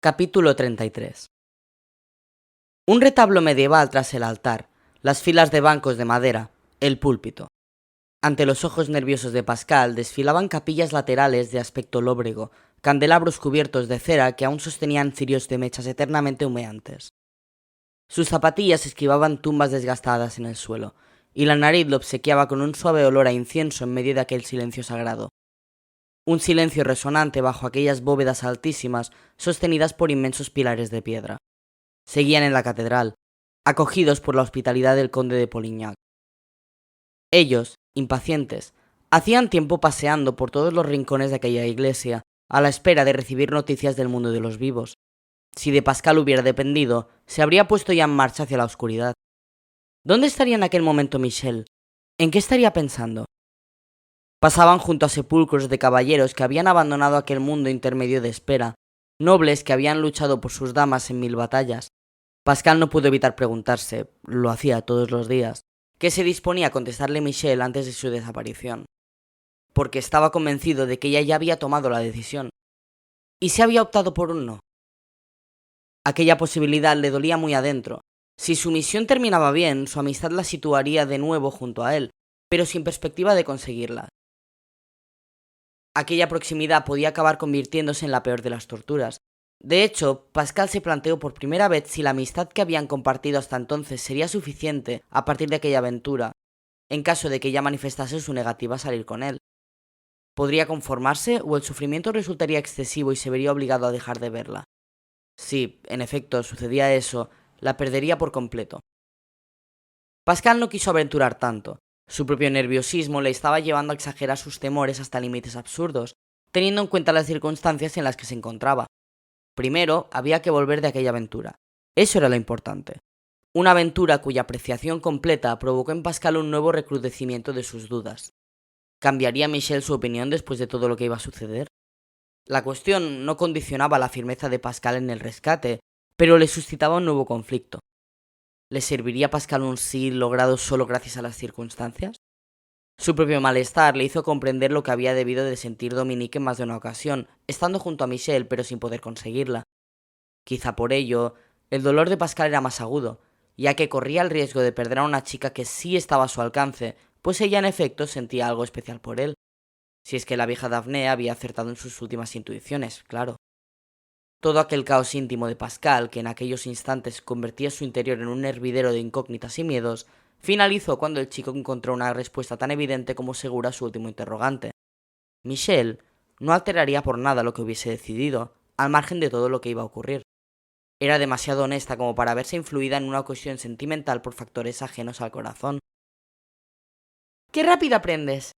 Capítulo 33. Un retablo medieval tras el altar, las filas de bancos de madera, el púlpito. Ante los ojos nerviosos de Pascal desfilaban capillas laterales de aspecto lóbrego, candelabros cubiertos de cera que aún sostenían cirios de mechas eternamente humeantes. Sus zapatillas esquivaban tumbas desgastadas en el suelo, y la nariz lo obsequiaba con un suave olor a incienso en medio de aquel silencio sagrado. Un silencio resonante bajo aquellas bóvedas altísimas sostenidas por inmensos pilares de piedra. Seguían en la catedral, acogidos por la hospitalidad del conde de Polignac. Ellos, impacientes, hacían tiempo paseando por todos los rincones de aquella iglesia, a la espera de recibir noticias del mundo de los vivos. Si de Pascal hubiera dependido, se habría puesto ya en marcha hacia la oscuridad. ¿Dónde estaría en aquel momento Michel? ¿En qué estaría pensando? Pasaban junto a sepulcros de caballeros que habían abandonado aquel mundo intermedio de espera, nobles que habían luchado por sus damas en 1000 batallas. Pascal no pudo evitar preguntarse, lo hacía todos los días, qué se disponía a contestarle Michel antes de su desaparición. Porque estaba convencido de que ella ya había tomado la decisión. ¿Y si había optado por un no? Aquella posibilidad le dolía muy adentro. Si su misión terminaba bien, su amistad la situaría de nuevo junto a él, pero sin perspectiva de conseguirla. Aquella proximidad podía acabar convirtiéndose en la peor de las torturas. De hecho, Pascal se planteó por primera vez si la amistad que habían compartido hasta entonces sería suficiente a partir de aquella aventura, en caso de que ella manifestase su negativa a salir con él. ¿Podría conformarse o el sufrimiento resultaría excesivo y se vería obligado a dejar de verla? Si, en efecto, sucedía eso, la perdería por completo. Pascal no quiso aventurar tanto. Su propio nerviosismo le estaba llevando a exagerar sus temores hasta límites absurdos, teniendo en cuenta las circunstancias en las que se encontraba. Primero, había que volver de aquella aventura. Eso era lo importante. Una aventura cuya apreciación completa provocó en Pascal un nuevo recrudecimiento de sus dudas. ¿Cambiaría Michel su opinión después de todo lo que iba a suceder? La cuestión no condicionaba la firmeza de Pascal en el rescate, pero le suscitaba un nuevo conflicto. ¿Le serviría a Pascal un sí logrado solo gracias a las circunstancias? Su propio malestar le hizo comprender lo que había debido de sentir Dominique en más de una ocasión, estando junto a Michel pero sin poder conseguirla. Quizá por ello, el dolor de Pascal era más agudo, ya que corría el riesgo de perder a una chica que sí estaba a su alcance, pues ella en efecto sentía algo especial por él. Si es que la vieja Daphne había acertado en sus últimas intuiciones, claro. Todo aquel caos íntimo de Pascal, que en aquellos instantes convertía su interior en un hervidero de incógnitas y miedos, finalizó cuando el chico encontró una respuesta tan evidente como segura a su último interrogante. Michel no alteraría por nada lo que hubiese decidido, al margen de todo lo que iba a ocurrir. Era demasiado honesta como para verse influida en una cuestión sentimental por factores ajenos al corazón. «¡Qué rápido aprendes!»,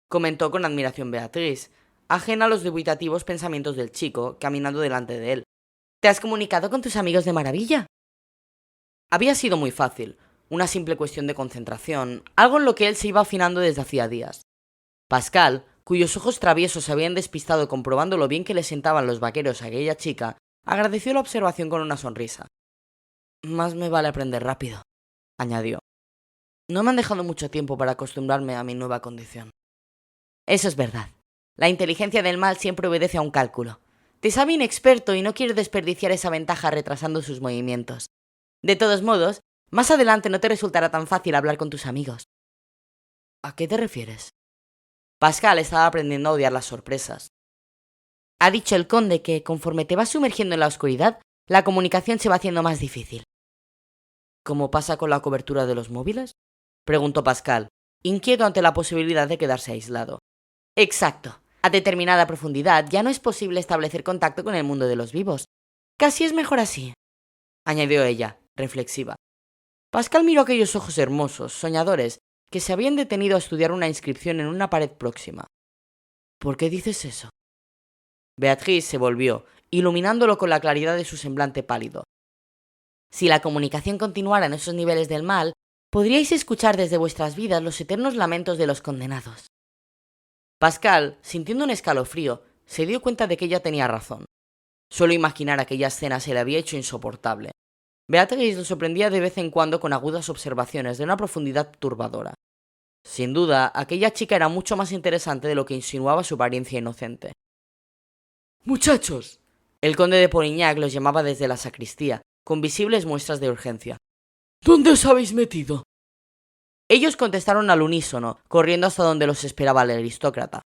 comentó con admiración Beatriz, ajena a los dubitativos pensamientos del chico, caminando delante de él. «¿Te has comunicado con tus amigos de maravilla?». Había sido muy fácil, una simple cuestión de concentración, algo en lo que él se iba afinando desde hacía días. Pascal, cuyos ojos traviesos se habían despistado comprobando lo bien que le sentaban los vaqueros a aquella chica, agradeció la observación con una sonrisa. «Más me vale aprender rápido», añadió. «No me han dejado mucho tiempo para acostumbrarme a mi nueva condición». «Eso es verdad. La inteligencia del mal siempre obedece a un cálculo. Te sabe inexperto y no quiere desperdiciar esa ventaja retrasando sus movimientos. De todos modos, más adelante no te resultará tan fácil hablar con tus amigos». «¿A qué te refieres?». Pascal estaba aprendiendo a odiar las sorpresas. «Ha dicho el conde que, conforme te vas sumergiendo en la oscuridad, la comunicación se va haciendo más difícil». «¿Cómo pasa con la cobertura de los móviles?», preguntó Pascal, inquieto ante la posibilidad de quedarse aislado. «Exacto. A determinada profundidad ya no es posible establecer contacto con el mundo de los vivos. Casi es mejor así», añadió ella, reflexiva. Pascal miró aquellos ojos hermosos, soñadores, que se habían detenido a estudiar una inscripción en una pared próxima. «¿Por qué dices eso?». Beatriz se volvió, iluminándolo con la claridad de su semblante pálido. «Si la comunicación continuara en esos niveles del mal, podríais escuchar desde vuestras vidas los eternos lamentos de los condenados». Pascal, sintiendo un escalofrío, se dio cuenta de que ella tenía razón. Solo imaginar aquella escena se le había hecho insoportable. Beatriz lo sorprendía de vez en cuando con agudas observaciones de una profundidad turbadora. Sin duda, aquella chica era mucho más interesante de lo que insinuaba su apariencia inocente. «¡Muchachos!», El conde de Polignac los llamaba desde la sacristía, con visibles muestras de urgencia. ¿Dónde os habéis metido? Ellos contestaron al unísono, corriendo hasta donde los esperaba el aristócrata.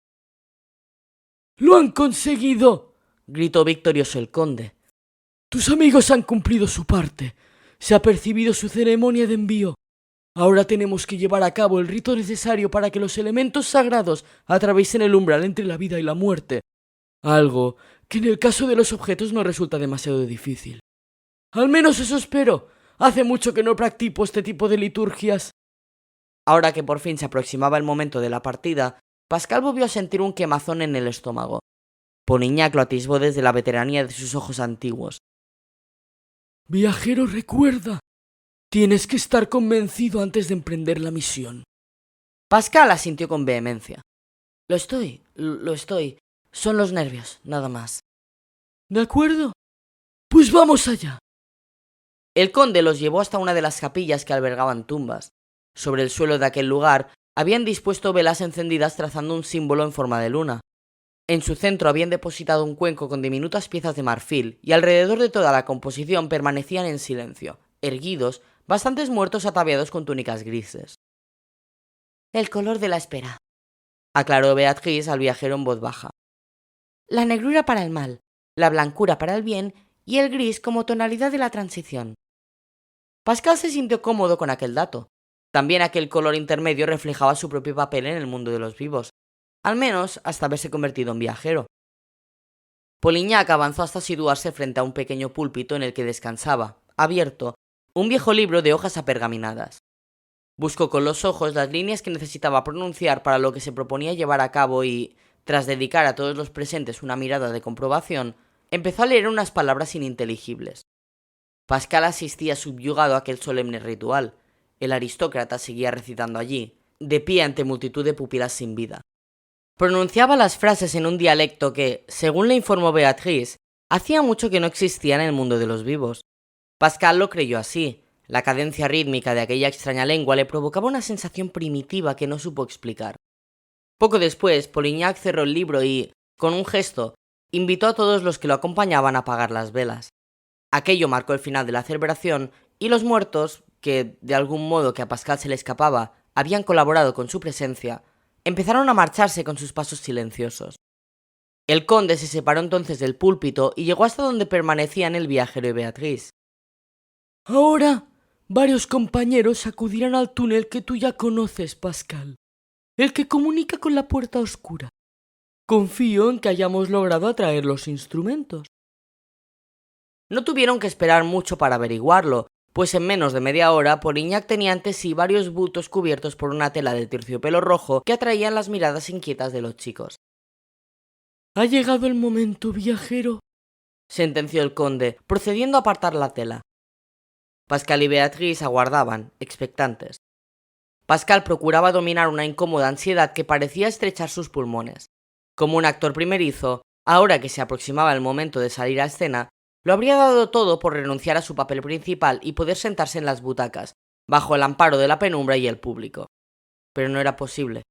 ¡Lo han conseguido!, gritó victorioso el conde. Tus amigos han cumplido su parte. Se ha percibido su ceremonia de envío. Ahora tenemos que llevar a cabo el rito necesario para que los elementos sagrados atraviesen el umbral entre la vida y la muerte. Algo que en el caso de los objetos no resulta demasiado difícil. Al menos eso espero. Hace mucho que no practico este tipo de liturgias. Ahora que por fin se aproximaba el momento de la partida, Pascal volvió a sentir un quemazón en el estómago. Polignac lo atisbó desde la veteranía de sus ojos antiguos. Viajero, recuerda. Tienes que estar convencido antes de emprender la misión. Pascal asintió con vehemencia. Lo estoy. Son los nervios, nada más. ¿De acuerdo? Pues vamos allá. El conde los llevó hasta una de las capillas que albergaban tumbas. Sobre el suelo de aquel lugar habían dispuesto velas encendidas trazando un símbolo en forma de luna. En su centro habían depositado un cuenco con diminutas piezas de marfil y alrededor de toda la composición permanecían en silencio, erguidos, bastantes muertos ataviados con túnicas grises. El color de la espera, aclaró Beatriz al viajero en voz baja. La negrura para el mal, la blancura para el bien y el gris como tonalidad de la transición. Pascal se sintió cómodo con aquel dato. También aquel color intermedio reflejaba su propio papel en el mundo de los vivos, al menos hasta haberse convertido en viajero. Polignac avanzó hasta situarse frente a un pequeño púlpito en el que descansaba, abierto, un viejo libro de hojas apergaminadas. Buscó con los ojos las líneas que necesitaba pronunciar para lo que se proponía llevar a cabo y, tras dedicar a todos los presentes una mirada de comprobación, empezó a leer unas palabras ininteligibles. Pascal asistía subyugado a aquel solemne ritual. El aristócrata seguía recitando allí, de pie ante multitud de pupilas sin vida. Pronunciaba las frases en un dialecto que, según le informó Beatriz, hacía mucho que no existía en el mundo de los vivos. Pascal lo creyó así. La cadencia rítmica de aquella extraña lengua le provocaba una sensación primitiva que no supo explicar. Poco después, Polignac cerró el libro y, con un gesto, invitó a todos los que lo acompañaban a apagar las velas. Aquello marcó el final de la celebración y los muertos, que, de algún modo que a Pascal se le escapaba, habían colaborado con su presencia, empezaron a marcharse con sus pasos silenciosos. El conde se separó entonces del púlpito y llegó hasta donde permanecían el viajero y Beatriz. Ahora, varios compañeros acudirán al túnel que tú ya conoces, Pascal, el que comunica con la puerta oscura. Confío en que hayamos logrado atraer los instrumentos. No tuvieron que esperar mucho para averiguarlo, pues en menos de media hora Polignac tenía ante sí varios bultos cubiertos por una tela de terciopelo rojo que atraían las miradas inquietas de los chicos. Ha llegado el momento, viajero, sentenció el conde, procediendo a apartar la tela. Pascal y Beatriz aguardaban, expectantes. Pascal procuraba dominar una incómoda ansiedad que parecía estrechar sus pulmones. Como un actor primerizo, ahora que se aproximaba el momento de salir a escena, lo habría dado todo por renunciar a su papel principal y poder sentarse en las butacas, bajo el amparo de la penumbra y el público. Pero no era posible.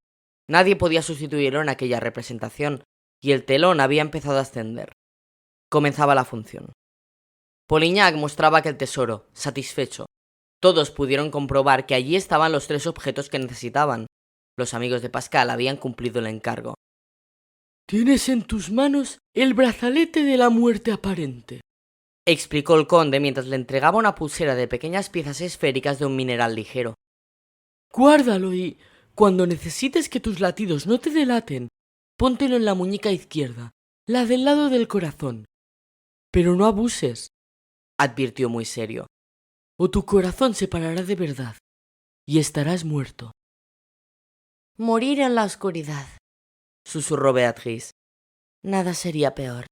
Nadie podía sustituirlo en aquella representación, y el telón había empezado a ascender. Comenzaba la función. Polignac mostraba aquel tesoro, satisfecho. Todos pudieron comprobar que allí estaban los 3 objetos que necesitaban. Los amigos de Pascal habían cumplido el encargo. Tienes en tus manos el brazalete de la muerte aparente, explicó el conde mientras le entregaba una pulsera de pequeñas piezas esféricas de un mineral ligero. Guárdalo y, cuando necesites que tus latidos no te delaten, póntelo en la muñeca izquierda, la del lado del corazón. Pero no abuses, advirtió muy serio, o tu corazón se parará de verdad y estarás muerto. Morir en la oscuridad, susurró Beatriz. Nada sería peor.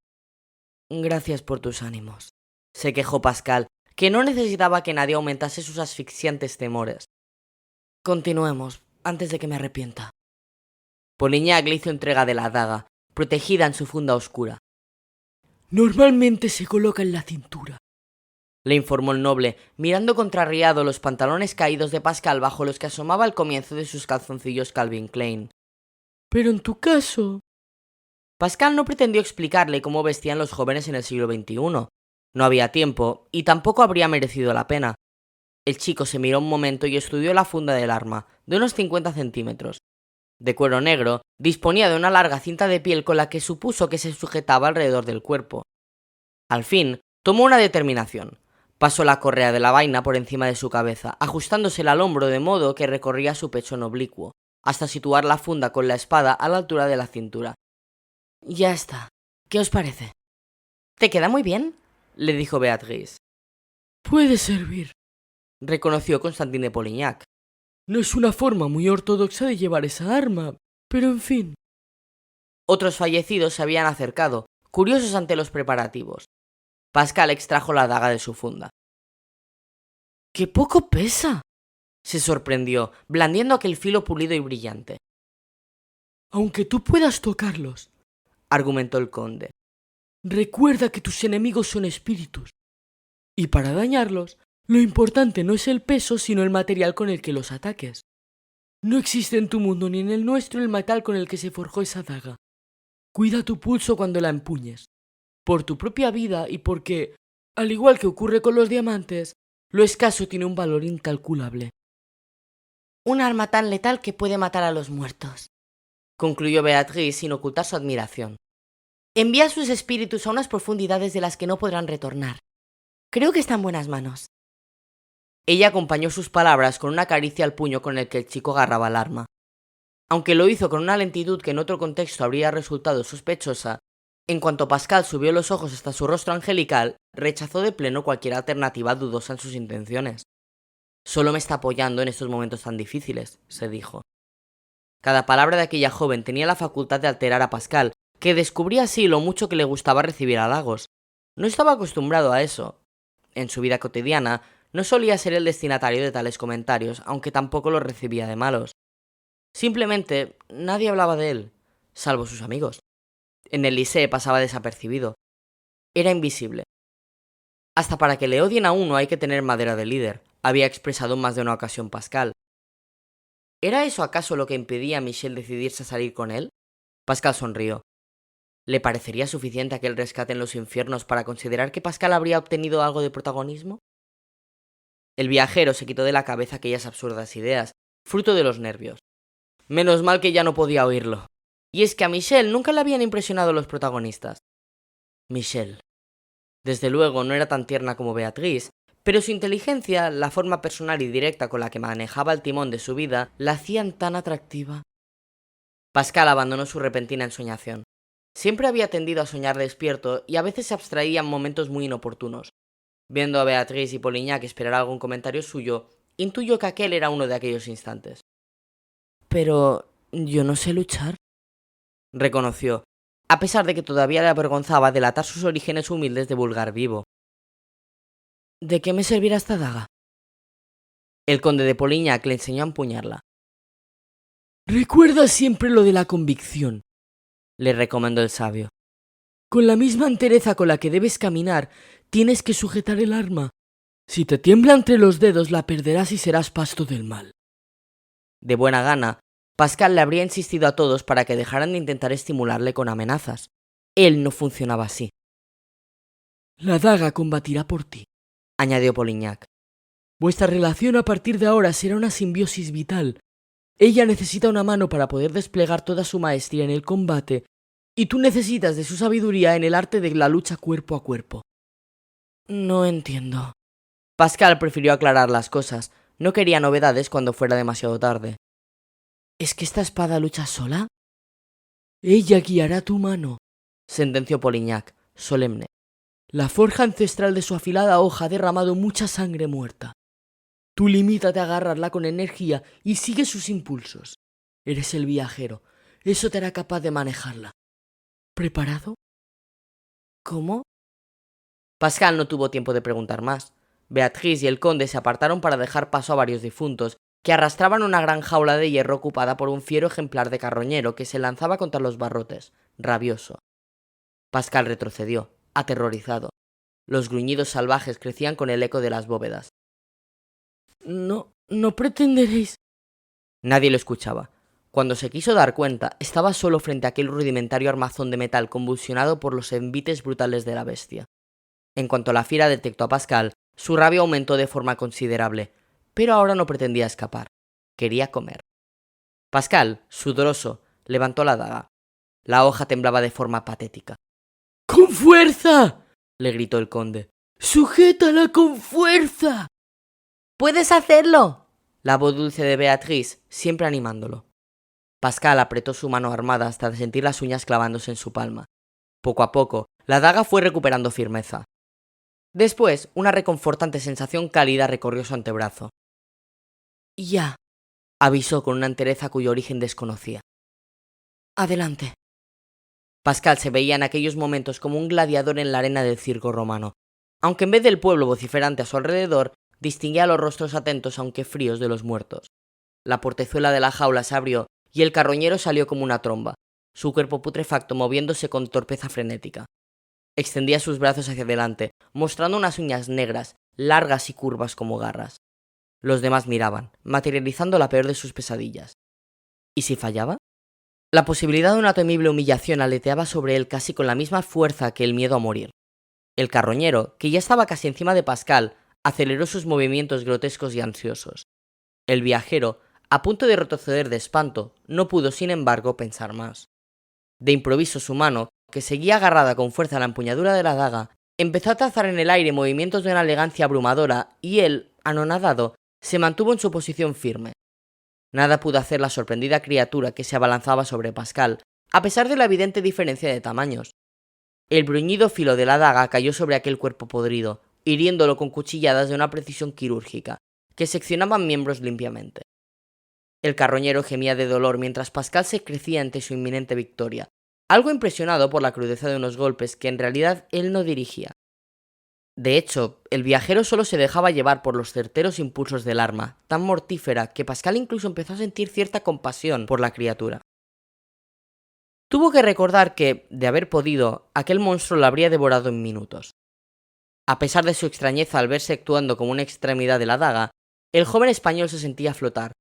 Gracias por tus ánimos, se quejó Pascal, que no necesitaba que nadie aumentase sus asfixiantes temores. Continuemos, antes de que me arrepienta. Polignac le hizo entrega de la daga, protegida en su funda oscura. Normalmente se coloca en la cintura, le informó el noble, mirando contrariado los pantalones caídos de Pascal bajo los que asomaba el comienzo de sus calzoncillos Calvin Klein. Pero en tu caso... Pascal no pretendió explicarle cómo vestían los jóvenes en el siglo XXI. No había tiempo, y tampoco habría merecido la pena. El chico se miró un momento y estudió la funda del arma, de unos 50 centímetros. De cuero negro, disponía de una larga cinta de piel con la que supuso que se sujetaba alrededor del cuerpo. Al fin, tomó una determinación. Pasó la correa de la vaina por encima de su cabeza, ajustándosela al hombro de modo que recorría su pecho en oblicuo, hasta situar la funda con la espada a la altura de la cintura. «Ya está. ¿Qué os parece?» «¿Te queda muy bien?», le dijo Beatrice. «Puede servir», reconoció Constantin de Polignac. «No es una forma muy ortodoxa de llevar esa arma, pero en fin». Otros fallecidos se habían acercado, curiosos ante los preparativos. Pascal extrajo la daga de su funda. ¡Qué poco pesa!, se sorprendió, blandiendo aquel filo pulido y brillante. «Aunque tú puedas tocarlos», argumentó el conde, «recuerda que tus enemigos son espíritus. Y para dañarlos, lo importante no es el peso, sino el material con el que los ataques. No existe en tu mundo ni en el nuestro el metal con el que se forjó esa daga. Cuida tu pulso cuando la empuñes, por tu propia vida y porque, al igual que ocurre con los diamantes, lo escaso tiene un valor incalculable». «Un arma tan letal que puede matar a los muertos», concluyó Beatrice sin ocultar su admiración. «Envía sus espíritus a unas profundidades de las que no podrán retornar. Creo que está en buenas manos». Ella acompañó sus palabras con una caricia al puño con el que el chico agarraba el arma. Aunque lo hizo con una lentitud que en otro contexto habría resultado sospechosa, en cuanto Pascal subió los ojos hasta su rostro angelical, rechazó de pleno cualquier alternativa dudosa en sus intenciones. «Solo me está apoyando en estos momentos tan difíciles», se dijo. Cada palabra de aquella joven tenía la facultad de alterar a Pascal, que descubría así lo mucho que le gustaba recibir halagos. No estaba acostumbrado a eso. En su vida cotidiana, no solía ser el destinatario de tales comentarios, aunque tampoco los recibía de malos. Simplemente, nadie hablaba de él, salvo sus amigos. En el Lycée pasaba desapercibido. Era invisible. «Hasta para que le odien a uno hay que tener madera de líder», había expresado en más de una ocasión Pascal. ¿Era eso acaso lo que impedía a Michel decidirse a salir con él? Pascal sonrió. ¿Le parecería suficiente aquel rescate en los infiernos para considerar que Pascal habría obtenido algo de protagonismo? El viajero se quitó de la cabeza aquellas absurdas ideas, fruto de los nervios. Menos mal que ya no podía oírlo. Y es que a Michel nunca le habían impresionado los protagonistas. Michel. Desde luego no era tan tierna como Beatrice, pero su inteligencia, la forma personal y directa con la que manejaba el timón de su vida, la hacían tan atractiva. Pascal abandonó su repentina ensoñación. Siempre había tendido a soñar despierto y a veces se abstraía en momentos muy inoportunos. Viendo a Beatrice y Polignac esperar algún comentario suyo, intuyó que aquel era uno de aquellos instantes. «Pero yo no sé luchar», reconoció, a pesar de que todavía le avergonzaba delatar sus orígenes humildes de vulgar vivo. «¿De qué me servirá esta daga?» El conde de Polignac le enseñó a empuñarla. «Recuerda siempre lo de la convicción», le recomendó el sabio. «Con la misma entereza con la que debes caminar, tienes que sujetar el arma. Si te tiembla entre los dedos, la perderás y serás pasto del mal». De buena gana, Pascal le habría insistido a todos para que dejaran de intentar estimularle con amenazas. Él no funcionaba así. «La daga combatirá por ti», añadió Polignac. «Vuestra relación a partir de ahora será una simbiosis vital. Ella necesita una mano para poder desplegar toda su maestría en el combate, y tú necesitas de su sabiduría en el arte de la lucha cuerpo a cuerpo». «No entiendo». Pascal prefirió aclarar las cosas. No quería novedades cuando fuera demasiado tarde. «¿Es que esta espada lucha sola?» «Ella guiará tu mano», sentenció Polignac, solemne. «La forja ancestral de su afilada hoja ha derramado mucha sangre muerta. Tú limítate a agarrarla con energía y sigue sus impulsos. Eres el viajero. Eso te hará capaz de manejarla. ¿Preparado?» «¿Cómo?» Pascal no tuvo tiempo de preguntar más. Beatrice y el conde se apartaron para dejar paso a varios difuntos, que arrastraban una gran jaula de hierro ocupada por un fiero ejemplar de carroñero que se lanzaba contra los barrotes, rabioso. Pascal retrocedió, aterrorizado. Los gruñidos salvajes crecían con el eco de las bóvedas. No pretenderéis». Nadie lo escuchaba. Cuando se quiso dar cuenta, estaba solo frente a aquel rudimentario armazón de metal convulsionado por los envites brutales de la bestia. En cuanto la fiera detectó a Pascal, su rabia aumentó de forma considerable, pero ahora no pretendía escapar. Quería comer. Pascal, sudoroso, levantó la daga. La hoja temblaba de forma patética. ¡Con fuerza!, le gritó el conde. ¡Sujétala con fuerza! ¡Puedes hacerlo!, la voz dulce de Beatriz, siempre animándolo. Pascal apretó su mano armada hasta sentir las uñas clavándose en su palma. Poco a poco, la daga fue recuperando firmeza. Después, una reconfortante sensación cálida recorrió su antebrazo. Ya, avisó con una entereza cuyo origen desconocía. Adelante. Pascal se veía en aquellos momentos como un gladiador en la arena del circo romano, aunque en vez del pueblo vociferante a su alrededor, distinguía los rostros atentos aunque fríos de los muertos. La portezuela de la jaula se abrió y el carroñero salió como una tromba, su cuerpo putrefacto moviéndose con torpeza frenética. Extendía sus brazos hacia adelante, mostrando unas uñas negras, largas y curvas como garras. Los demás miraban, materializando la peor de sus pesadillas. ¿Y si fallaba? La posibilidad de una temible humillación aleteaba sobre él casi con la misma fuerza que el miedo a morir. El carroñero, que ya estaba casi encima de Pascal, aceleró sus movimientos grotescos y ansiosos. El viajero, a punto de retroceder de espanto, no pudo, sin embargo, pensar más. De improviso su mano, que seguía agarrada con fuerza a la empuñadura de la daga, empezó a trazar en el aire movimientos de una elegancia abrumadora y él, anonadado, se mantuvo en su posición firme. Nada pudo hacer la sorprendida criatura que se abalanzaba sobre Pascal, a pesar de la evidente diferencia de tamaños. El bruñido filo de la daga cayó sobre aquel cuerpo podrido, hiriéndolo con cuchilladas de una precisión quirúrgica, que seccionaban miembros limpiamente. El carroñero gemía de dolor mientras Pascal se crecía ante su inminente victoria, algo impresionado por la crudeza de unos golpes que en realidad él no dirigía. De hecho, el viajero solo se dejaba llevar por los certeros impulsos del arma, tan mortífera que Pascal incluso empezó a sentir cierta compasión por la criatura. Tuvo que recordar que, de haber podido, aquel monstruo la habría devorado en minutos. A pesar de su extrañeza al verse actuando como una extremidad de la daga, el joven español se sentía flotar.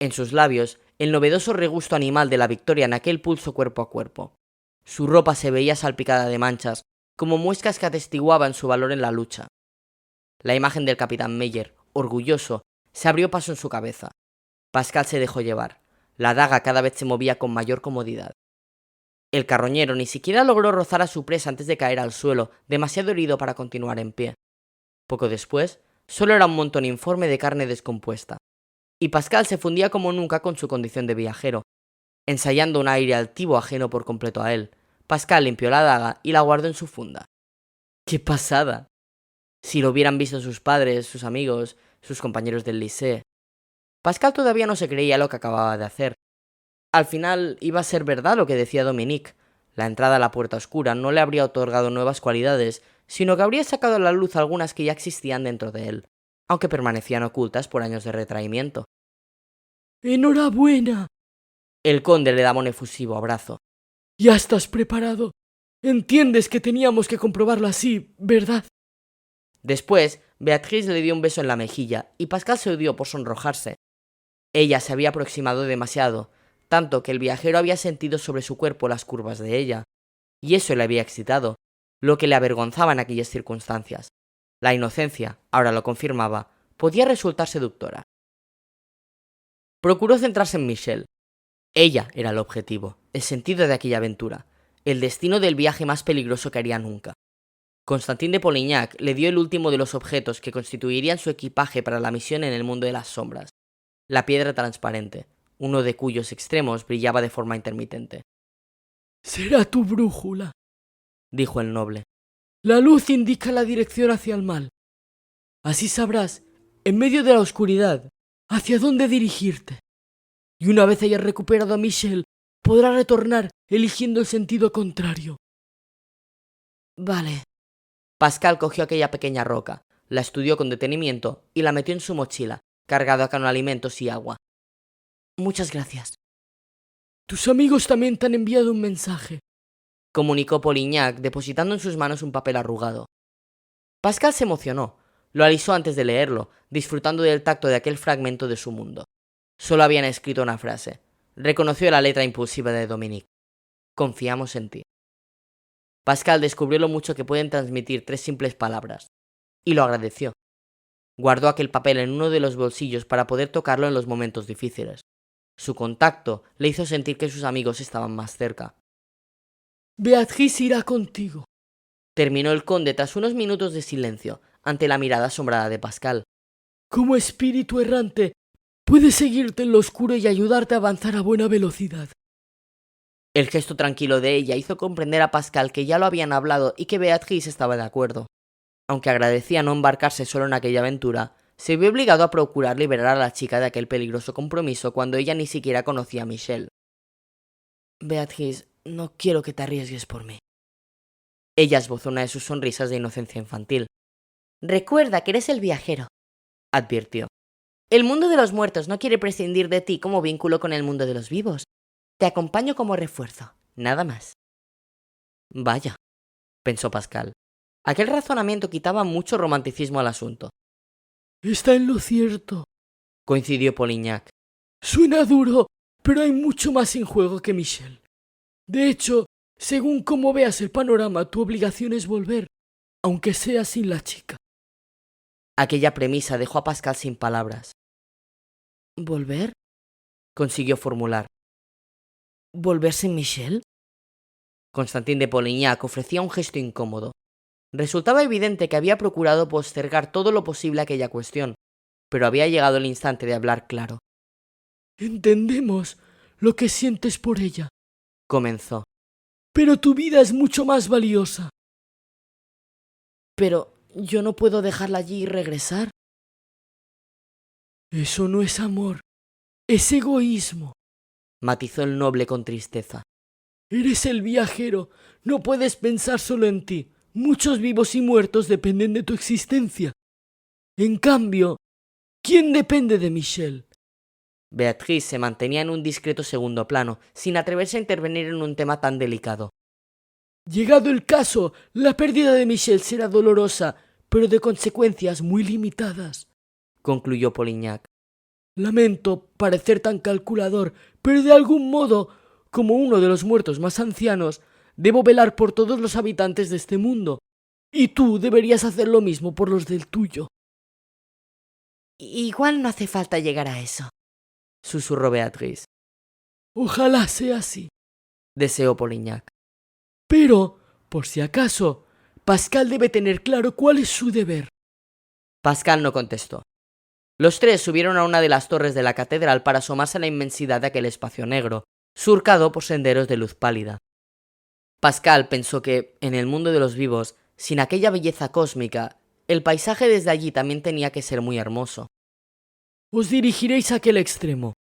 En sus labios, el novedoso regusto animal de la victoria en aquel pulso cuerpo a cuerpo. Su ropa se veía salpicada de manchas, como muescas que atestiguaban su valor en la lucha. La imagen del capitán Meyer, orgulloso, se abrió paso en su cabeza. Pascal se dejó llevar. La daga cada vez se movía con mayor comodidad. El carroñero ni siquiera logró rozar a su presa antes de caer al suelo, demasiado herido para continuar en pie. Poco después, solo era un montón informe de carne descompuesta. Y Pascal se fundía como nunca con su condición de viajero. Ensayando un aire altivo ajeno por completo a él, Pascal limpió la daga y la guardó en su funda. ¡Qué pasada! Si lo hubieran visto sus padres, sus amigos, sus compañeros del lycée. Pascal todavía no se creía lo que acababa de hacer. Al final iba a ser verdad lo que decía Dominique. La entrada a la puerta oscura no le habría otorgado nuevas cualidades, sino que habría sacado a la luz algunas que ya existían dentro de él, aunque permanecían ocultas por años de retraimiento. ¡Enhorabuena! El conde le daba un efusivo abrazo. Ya estás preparado. Entiendes que teníamos que comprobarlo así, ¿verdad? Después, Beatriz le dio un beso en la mejilla y Pascal se odió por sonrojarse. Ella se había aproximado demasiado, tanto que el viajero había sentido sobre su cuerpo las curvas de ella, y eso le había excitado, lo que le avergonzaba en aquellas circunstancias. La inocencia, ahora lo confirmaba, podía resultar seductora. Procuró centrarse en Michelle. Ella era el objetivo, el sentido de aquella aventura, el destino del viaje más peligroso que haría nunca. Constantin de Polignac le dio el último de los objetos que constituirían su equipaje para la misión en el mundo de las sombras, la piedra transparente, uno de cuyos extremos brillaba de forma intermitente. «Será tu brújula», dijo el noble. «La luz indica la dirección hacia el mal. Así sabrás, en medio de la oscuridad, hacia dónde dirigirte. Y una vez hayas recuperado a Michelle, podrás retornar eligiendo el sentido contrario». Vale. Pascal cogió aquella pequeña roca, la estudió con detenimiento y la metió en su mochila, cargada con alimentos y agua. Muchas gracias. «Tus amigos también te han enviado un mensaje», comunicó Polignac, depositando en sus manos un papel arrugado. Pascal se emocionó, lo alisó antes de leerlo, disfrutando del tacto de aquel fragmento de su mundo. Solo habían escrito una frase: Reconoció la letra impulsiva de Dominique. Confiamos en ti. Pascal descubrió lo mucho que pueden transmitir 3 simples palabras, y lo agradeció. Guardó aquel papel en uno de los bolsillos para poder tocarlo en los momentos difíciles. Su contacto le hizo sentir que sus amigos estaban más cerca. Beatrice irá contigo. Terminó el conde tras unos minutos de silencio, ante la mirada asombrada de Pascal. Como espíritu errante, puede seguirte en lo oscuro y ayudarte a avanzar a buena velocidad. El gesto tranquilo de ella hizo comprender a Pascal que ya lo habían hablado y que Beatrice estaba de acuerdo. Aunque agradecía no embarcarse solo en aquella aventura, se vio obligado a procurar liberar a la chica de aquel peligroso compromiso cuando ella ni siquiera conocía a Michel. Beatrice, no quiero que te arriesgues por mí. Ella esbozó una de sus sonrisas de inocencia infantil. Recuerda que eres el viajero, advirtió. El mundo de los muertos no quiere prescindir de ti como vínculo con el mundo de los vivos. Te acompaño como refuerzo, nada más. Vaya, pensó Pascal. Aquel razonamiento quitaba mucho romanticismo al asunto. Está en lo cierto, coincidió Polignac. Suena duro, pero hay mucho más en juego que Michel. De hecho, según cómo veas el panorama, tu obligación es volver, aunque sea sin la chica. Aquella premisa dejó a Pascal sin palabras. ¿Volver? Consiguió formular. ¿Volver sin Michel? Constantin de Polignac ofrecía un gesto incómodo. Resultaba evidente que había procurado postergar todo lo posible aquella cuestión, pero había llegado el instante de hablar claro. Entendemos lo que sientes por ella, comenzó. Pero tu vida es mucho más valiosa. Pero yo no puedo dejarla allí y regresar. Eso no es amor, es egoísmo, matizó el noble con tristeza. Eres el viajero, no puedes pensar solo en ti. Muchos vivos y muertos dependen de tu existencia. En cambio, ¿quién depende de Michel? Beatrice se mantenía en un discreto segundo plano, sin atreverse a intervenir en un tema tan delicado. Llegado el caso, la pérdida de Michel será dolorosa, pero de consecuencias muy limitadas, concluyó Polignac. Lamento parecer tan calculador, pero de algún modo, como uno de los muertos más ancianos, debo velar por todos los habitantes de este mundo, y tú deberías hacer lo mismo por los del tuyo. Igual no hace falta llegar a eso, susurró Beatrice. Ojalá sea así, deseó Polignac. Pero, por si acaso, Pascal debe tener claro cuál es su deber. Pascal no contestó. Los 3 subieron a una de las torres de la catedral para asomarse a la inmensidad de aquel espacio negro, surcado por senderos de luz pálida. Pascal pensó que, en el mundo de los vivos, sin aquella belleza cósmica, el paisaje desde allí también tenía que ser muy hermoso. Os dirigiréis a aquel extremo,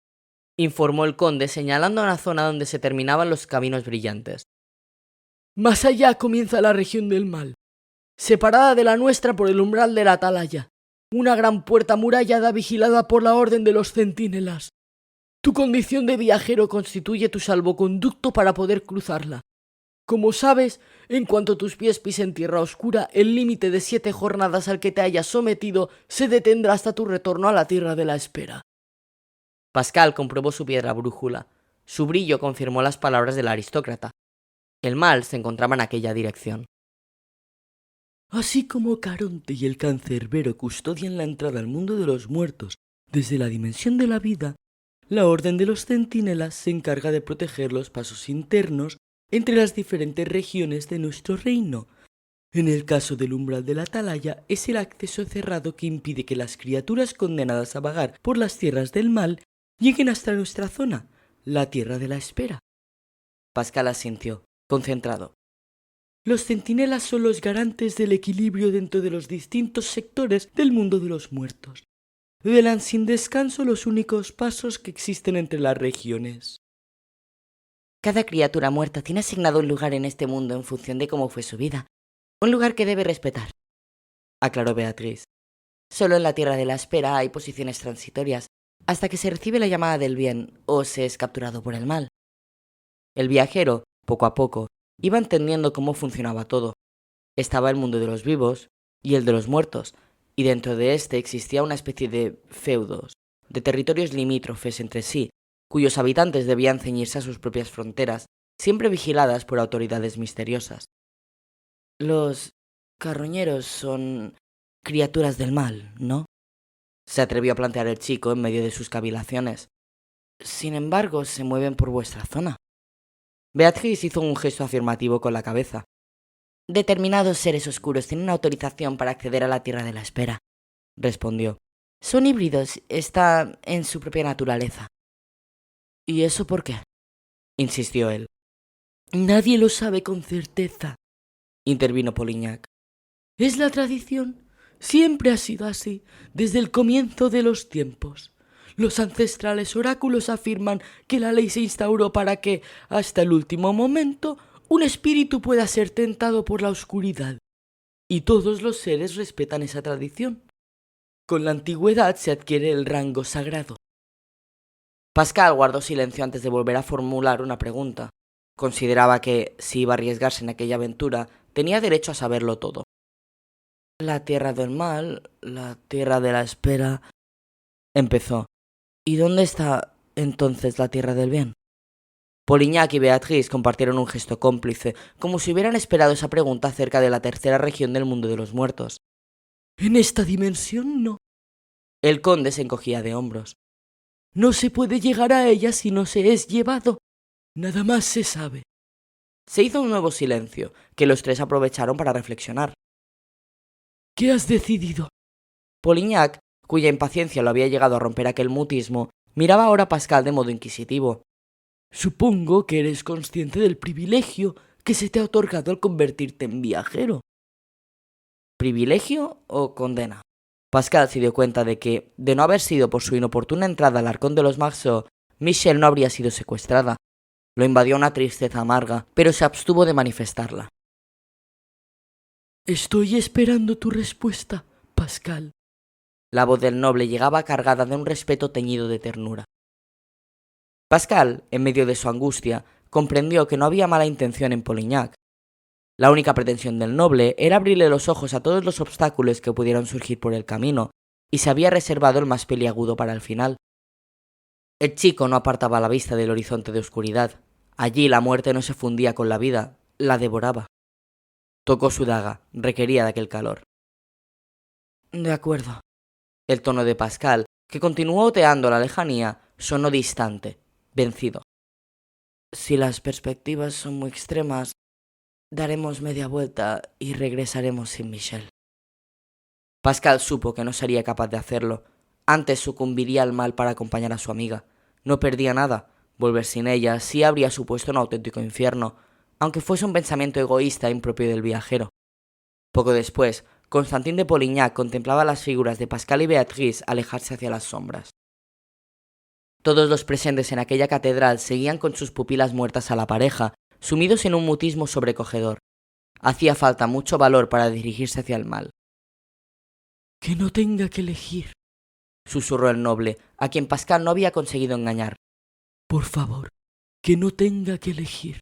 informó el conde señalando una zona donde se terminaban los caminos brillantes. Más allá comienza la región del mal, separada de la nuestra por el umbral de la atalaya, una gran puerta amurallada vigilada por la orden de los centinelas. Tu condición de viajero constituye tu salvoconducto para poder cruzarla. Como sabes, en cuanto tus pies pisen tierra oscura, el límite de 7 jornadas al que te hayas sometido se detendrá hasta tu retorno a la tierra de la espera. Pascal comprobó su piedra brújula. Su brillo confirmó las palabras del aristócrata. El mal se encontraba en aquella dirección. Así como Caronte y el cancerbero custodian la entrada al mundo de los muertos desde la dimensión de la vida, la orden de los centinelas se encarga de proteger los pasos internos entre las diferentes regiones de nuestro reino. En el caso del umbral de la atalaya, es el acceso cerrado que impide que las criaturas condenadas a vagar por las tierras del mal lleguen hasta nuestra zona, la tierra de la espera. Pascal asintió, concentrado. Los centinelas son los garantes del equilibrio dentro de los distintos sectores del mundo de los muertos. Velan sin descanso los únicos pasos que existen entre las regiones. Cada criatura muerta tiene asignado un lugar en este mundo en función de cómo fue su vida. Un lugar que debe respetar, aclaró Beatrice. Solo en la tierra de la espera hay posiciones transitorias, hasta que se recibe la llamada del bien o se es capturado por el mal. El viajero, poco a poco, iba entendiendo cómo funcionaba todo. Estaba el mundo de los vivos y el de los muertos, y dentro de este existía una especie de feudos, de territorios limítrofes entre sí, cuyos habitantes debían ceñirse a sus propias fronteras, siempre vigiladas por autoridades misteriosas. Los carroñeros son criaturas del mal, ¿no? Se atrevió a plantear el chico en medio de sus cavilaciones. Sin embargo, se mueven por vuestra zona. Beatriz hizo un gesto afirmativo con la cabeza. Determinados seres oscuros tienen autorización para acceder a la Tierra de la Espera, respondió. Son híbridos, está en su propia naturaleza. ¿Y eso por qué? Insistió él. Nadie lo sabe con certeza, intervino Polignac. Es la tradición. Siempre ha sido así, desde el comienzo de los tiempos. Los ancestrales oráculos afirman que la ley se instauró para que, hasta el último momento, un espíritu pueda ser tentado por la oscuridad. Y todos los seres respetan esa tradición. Con la antigüedad se adquiere el rango sagrado. Pascal guardó silencio antes de volver a formular una pregunta. Consideraba que, si iba a arriesgarse en aquella aventura, tenía derecho a saberlo todo. La tierra del mal, la tierra de la espera... empezó. ¿Y dónde está entonces la tierra del bien? Polignac y Beatriz compartieron un gesto cómplice, como si hubieran esperado esa pregunta acerca de la tercera región del mundo de los muertos. En esta dimensión no. El conde se encogía de hombros. No se puede llegar a ella si no se es llevado. Nada más se sabe. Se hizo un nuevo silencio, que los tres aprovecharon para reflexionar. ¿Qué has decidido? Polignac, cuya impaciencia lo había llegado a romper aquel mutismo, miraba ahora a Pascal de modo inquisitivo. Supongo que eres consciente del privilegio que se te ha otorgado al convertirte en viajero. ¿Privilegio o condena? Pascal se dio cuenta de que, de no haber sido por su inoportuna entrada al arcón de los Marceau, Michelle no habría sido secuestrada. Lo invadió una tristeza amarga, pero se abstuvo de manifestarla. Estoy esperando tu respuesta, Pascal. La voz del noble llegaba cargada de un respeto teñido de ternura. Pascal, en medio de su angustia, comprendió que no había mala intención en Polignac. La única pretensión del noble era abrirle los ojos a todos los obstáculos que pudieran surgir por el camino, y se había reservado el más peliagudo para el final. El chico no apartaba la vista del horizonte de oscuridad. Allí la muerte no se fundía con la vida, la devoraba. Tocó su daga, requería de aquel calor. De acuerdo. El tono de Pascal, que continuó oteando la lejanía, sonó distante, vencido. Si las perspectivas son muy extremas, daremos media vuelta y regresaremos sin Michelle. Pascal supo que no sería capaz de hacerlo. Antes sucumbiría al mal para acompañar a su amiga. No perdía nada. Volver sin ella sí habría supuesto un auténtico infierno, aunque fuese un pensamiento egoísta impropio del viajero. Poco después, Constantin de Polignac contemplaba las figuras de Pascal y Beatriz alejarse hacia las sombras. Todos los presentes en aquella catedral seguían con sus pupilas muertas a la pareja, sumidos en un mutismo sobrecogedor. Hacía falta mucho valor para dirigirse hacia el mal. Que no tenga que elegir, susurró el noble, a quien Pascal no había conseguido engañar. Por favor, que no tenga que elegir.